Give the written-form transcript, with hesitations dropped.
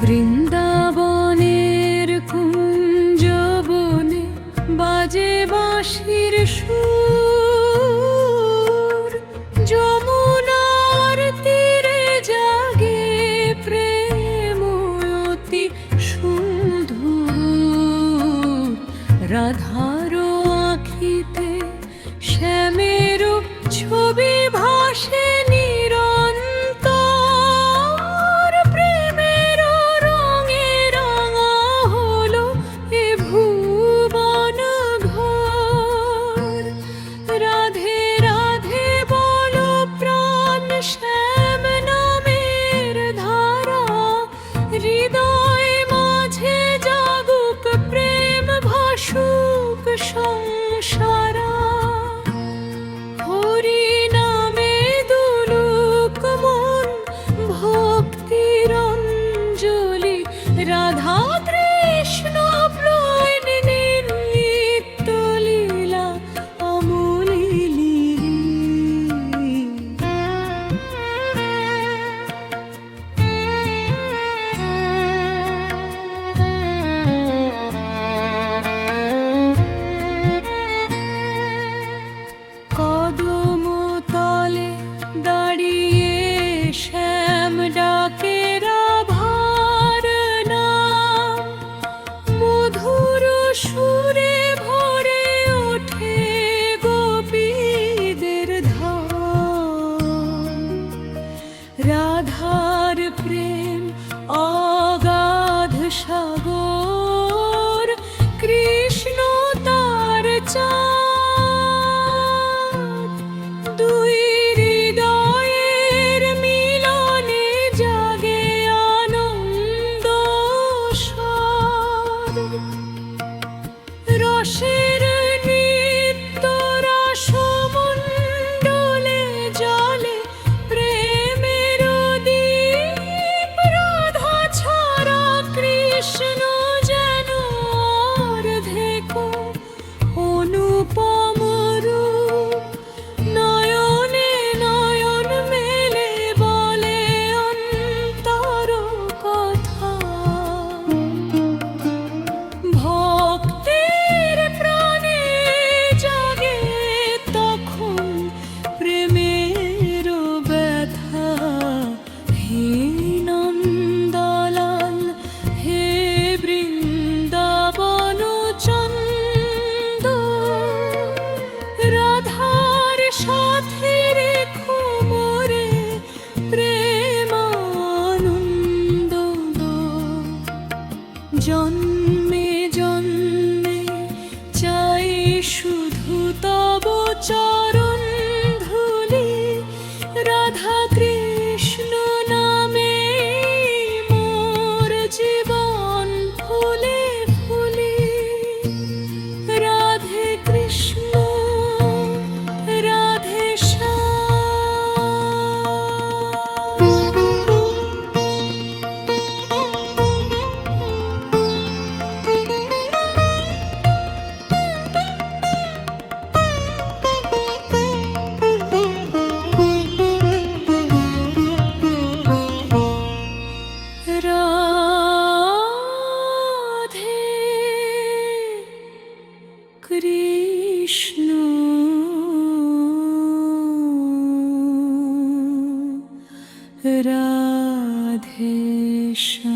বৃন্দাবনের কুঞ্জবনে বাজে বাঁশির সুর, যমুনার তীরে জাগে প্রেম অতি সুধুর। রাধার আঁখিতে শ্যামের ছবি ভাসে নিরন্তর, প্রেমের রঙে রাঙা হলো এ ভুবন ঘর। রাধে রাধে বলো প্রাণ, শ্যাম নামের ধারা হৃদয় মাঝে জাগুক, প্রেম ভাসুক সংসারা। হরি নামে দুলুক মন ভক্তির অঞ্জলি, রাধা কৃষ্ণ প্রণয় নিত্য লীলা অমলিলি। কদম তলে দাঁড়িয়ে শ্যাম ডাকে রাধার নাম, মধুর সুরে ভরে ওঠে গোপীদের ধাম। রাধার প্রেম অগাধ সাগর, কৃষ্ণ তার চাঁদ। দুই হৃদয়ের মিলনে জাগে আনন্দ স্বর। রসের নিত্য রসমণ্ডলে জলে প্রেমের দীপ। রাধা ছাড়া কৃষ্ণ যেন অর্ধেক অনুপম রূপ। নয়নে নয়ন মেলে বলে অন্তর কথা, ভক্তের প্রাণে জাগে তখন প্রেমের ব্যথা। হে নন্দলাল, হে বৃন্দাবন চন্দ, রাধার সাথে রেখো মোরে প্রেমানন্দ। জন্মে জন্মে চাই শুধু তব চরণ ধূলি, রাধা কৃষ্ণ নামে মোর জীবন ফুলে ফুলি। রাধে কৃষ্ণ রাধে রাধে কৃষ্ণ রাধে শ্যাম।